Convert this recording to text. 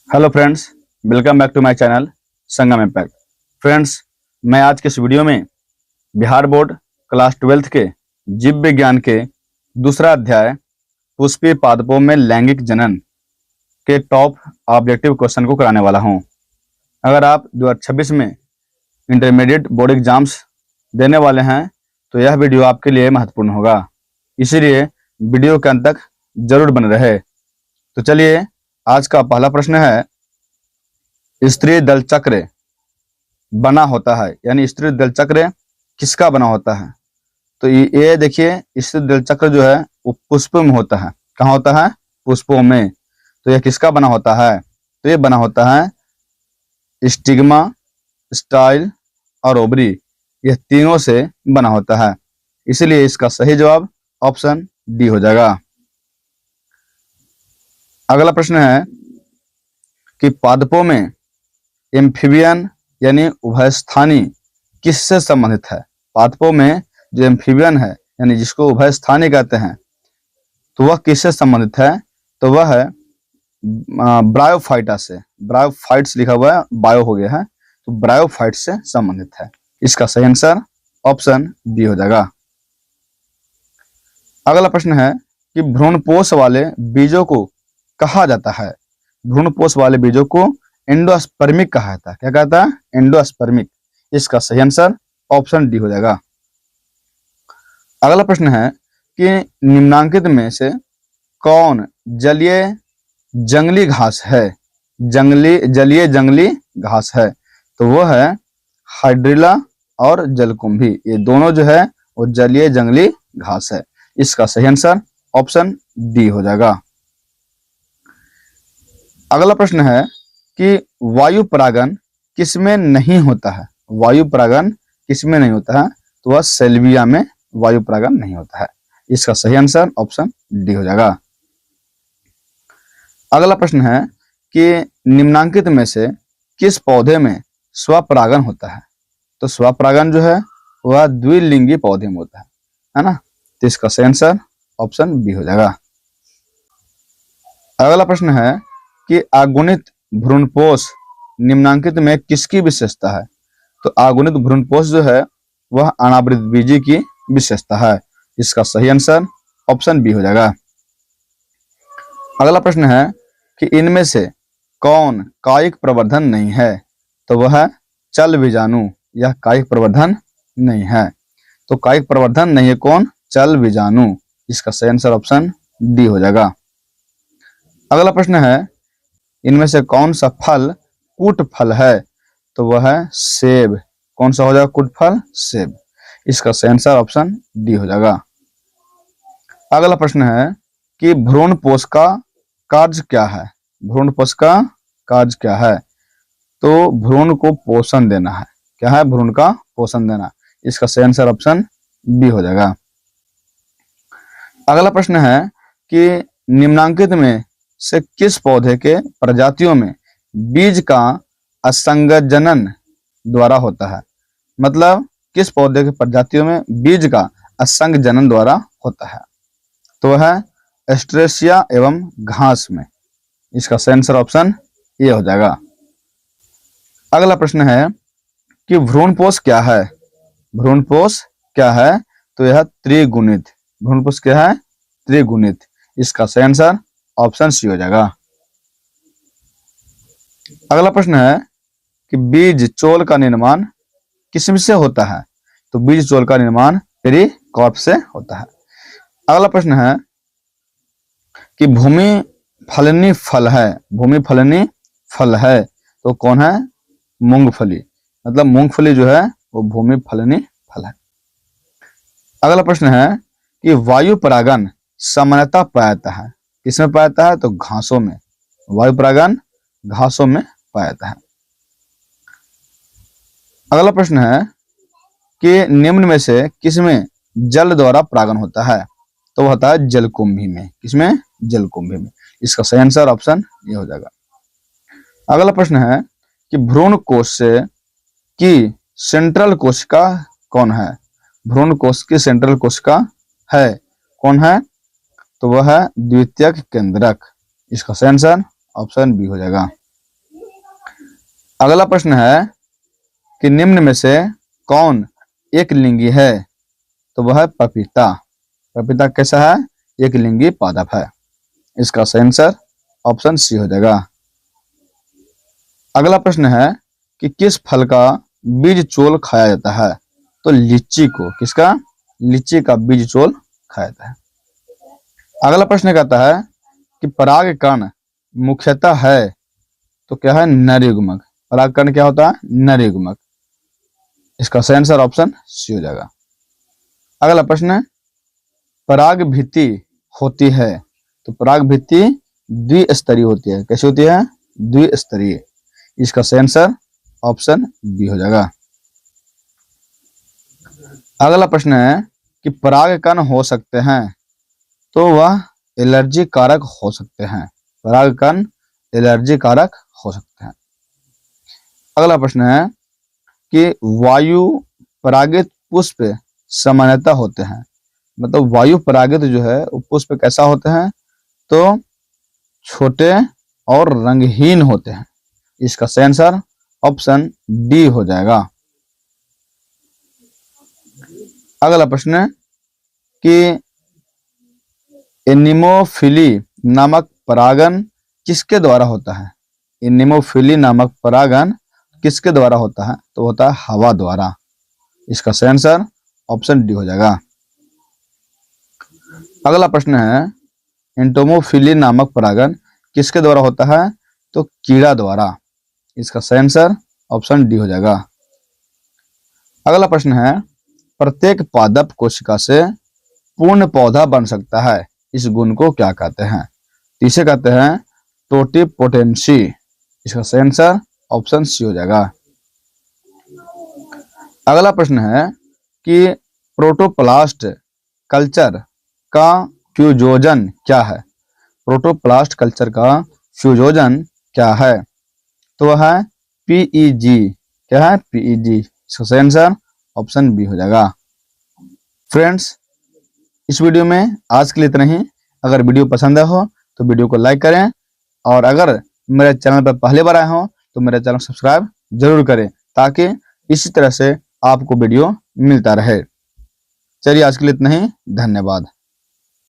Hello friends, welcome back to my channel Sangam impact. Friends, मैं आज के इस वीडियो में बिहार बोर्ड क्लास 12th के जीव विज्ञान के दूसरा अध्याय पुष्पीय पादपों में लैंगिक जनन के टॉप ऑब्जेक्टिव क्वेश्चन को कराने वाला हूं। अगर आप 2026 में इंटरमीडिएट बोर्ड एग्जाम्स देने वाले हैं तो यह वीडियो आपके लिए महत्वपूर्ण होगा, इसीलिए वीडियो के अंत तक जरूर बने रहे। तो चलिए, आज का पहला प्रश्न है, स्त्री दल चक्र बना होता है, यानी स्त्री दल चक्र किसका बना होता है? तो ये देखिए, स्त्री दल चक्र जो है वो पुष्पों में होता है। कहाँ होता है? पुष्पों में। तो यह किसका बना होता है? तो ये बना होता है स्टिग्मा, स्टाइल और ओवरी, यह तीनों से बना होता है। इसीलिए इसका सही जवाब ऑप्शन डी हो जाएगा। अगला प्रश्न है कि पादपों में एम्फीबियन यानी उभयस्थानी किससे संबंधित है? पादपों में जो एम्फीबियन है यानी जिसको उभयस्थानी कहते हैं, तो वह किससे संबंधित है? तो वह है ब्रायोफाइटा से। ब्रायोफाइट्स लिखा हुआ है, बायो हो गया है, तो ब्रायोफाइट से संबंधित है। इसका सही आंसर ऑप्शन डी हो जाएगा। अगला प्रश्न है कि भ्रूणपोष वाले बीजों को कहा जाता है? भ्रूणपोष वाले बीजों को एंडोस्पर्मिक कहा जाता है। क्या कहता है? एंडोस्पर्मिक। इसका सही आंसर ऑप्शन डी हो जाएगा। अगला प्रश्न है कि निम्नांकित में से कौन जलीय जंगली घास है? जलीय जंगली घास है, तो वो है हाइड्रिला और जलकुंभी। ये दोनों जो है वो जलीय जंगली घास है। इसका सही आंसर ऑप्शन डी हो जाएगा। अगला प्रश्न है कि वायु परागन किसमें नहीं होता है? वायु परागन किसमें नहीं होता है? तो वह सेल्विया में वायु परागन नहीं होता है। इसका सही आंसर ऑप्शन डी हो जाएगा। अगला प्रश्न है कि निम्नांकित में से किस पौधे में स्वपरागन होता है? तो स्वपरागन जो है वह द्विलिंगी पौधे में होता है ना? तो इसका सही आंसर ऑप्शन बी हो जाएगा। अगला प्रश्न है कि अगुणित भ्रूणपोष निम्नांकित में किसकी विशेषता है? तो अगुणित भ्रूणपोष जो है वह अनावृत बीजी की विशेषता है। इसका सही आंसर ऑप्शन बी हो जाएगा। अगला प्रश्न है कि इनमें से कौन कायिक प्रवर्धन नहीं है? तो वह है चल बीजाणु। यह कायिक प्रवर्धन नहीं है। तो कायिक प्रवर्धन नहीं है कौन? चल बीजाणु। इसका सही आंसर ऑप्शन डी हो जाएगा। अगला प्रश्न है, इनमें से कौन सा फल कूट फल है? तो वह है सेब। कौन सा हो जाएगा कूट फल? सेब। इसका सही आंसर ऑप्शन डी हो जाएगा। अगला प्रश्न है कि भ्रूणपोष का कार्य क्या है? भ्रूणपोष का कार्य क्या है? तो भ्रूण को पोषण देना है। क्या है? भ्रूण का पोषण देना। इसका सही आंसर ऑप्शन बी हो जाएगा। अगला प्रश्न है कि निम्नांकित में से किस पौधे के प्रजातियों में बीज का असंगजनन द्वारा होता है? मतलब किस पौधे के प्रजातियों में बीज का असंग जनन द्वारा होता है? तो है एस्ट्रेसिया एवं घास में। इसका सही आंसर ऑप्शन ए हो जाएगा। अगला प्रश्न है कि भ्रूणपोष क्या है? भ्रूणपोष क्या है? तो यह त्रिगुणित। भ्रूणपोष क्या है? त्रिगुणित। इसका सही आंसर ऑप्शन सी हो जाएगा। अगला प्रश्न है कि बीज चोल का निर्माण किसमें से होता है? तो बीज चोल का निर्माण पेरिकार्प से होता है। अगला प्रश्न है कि भूमि फलनी फल है। भूमि फलनी फल है तो कौन है? मूंगफली। मतलब मूंगफली जो है वो भूमि फलनी फल है। अगला प्रश्न है कि वायु परागन सामान्यतः पाया जाता है किसमें पाया जाता है? तो घासों में। वायु परागन घासों में पाया जाता है। अगला प्रश्न है कि निम्न में से किसमें जल द्वारा परागन होता है? तो वह होता है जलकुंभी में। किसमें? जलकुंभी में। इसका सही आंसर ऑप्शन ये हो जाएगा। अगला प्रश्न है कि भ्रूण कोश से की सेंट्रल कोशिका कौन है? भ्रूण कोश की सेंट्रल कोशिका है कौन है? तो वह है द्वितीयक केंद्रक। इसका सही आंसर ऑप्शन बी हो जाएगा। अगला प्रश्न है कि निम्न में से कौन एक लिंगी है? तो वह है पपीता। पपीता कैसा है? एक लिंगी पादप है। इसका सही आंसर ऑप्शन सी हो जाएगा। अगला प्रश्न है कि किस फल का बीज चोल खाया जाता है? तो लीची को। किसका? लीची का बीज चोल खाया जाता है। अगला प्रश्न कहता है कि पराग कण मुख्यतः है, तो क्या है? नर युग्मक। पराग कण क्या होता है? नर युग्मक। इसका सही आंसर ऑप्शन सी हो जाएगा। अगला प्रश्न है पराग भित्ति होती है, तो पराग भित्ति द्विस्तरीय होती है। कैसी होती है? द्विस्तरीय। इसका सही आंसर ऑप्शन बी हो जाएगा। अगला प्रश्न है कि पराग कण हो सकते हैं, तो वह एलर्जी कारक हो सकते हैं। पराग कण एलर्जी कारक हो सकते हैं। अगला प्रश्न है कि वायु परागित पुष्प सामान्यतः होते हैं, मतलब वायु परागित जो है वो पुष्प कैसा होते हैं? तो छोटे और रंगहीन होते हैं। इसका सही आंसर ऑप्शन डी हो जाएगा। अगला प्रश्न है कि एनिमोफिली नामक परागन किसके द्वारा होता है? एनिमोफिली नामक परागन किसके द्वारा होता है? तो होता है हवा द्वारा। इसका सही आंसर ऑप्शन डी हो जाएगा। अगला प्रश्न है एंटोमोफिली नामक परागन किसके द्वारा होता है? तो कीड़ा द्वारा। इसका सही आंसर ऑप्शन डी हो जाएगा। अगला प्रश्न है प्रत्येक पादप कोशिका से पूर्ण पौधा बन सकता है, इस गुण को क्या कहते हैं? तो इसे कहते हैं टोटिपोटेंसी। इसका सही आंसर ऑप्शन सी हो जाएगा। अगला प्रश्न है कि प्रोटोप्लास्ट कल्चर का फ्यूजोजन क्या है? प्रोटोप्लास्ट कल्चर का फ्यूजोजन क्या है? तो वह है पीईजी। क्या है? पीईजी। इसका सही आंसर ऑप्शन बी हो जाएगा। फ्रेंड्स, इस वीडियो में आज के लिए इतना ही। अगर वीडियो पसंद हो तो वीडियो को लाइक करें, और अगर मेरे चैनल पर पहली बार आए हो तो मेरे चैनल को सब्सक्राइब जरूर करें, ताकि इसी तरह से आपको वीडियो मिलता रहे। चलिए आज के लिए इतना ही। धन्यवाद।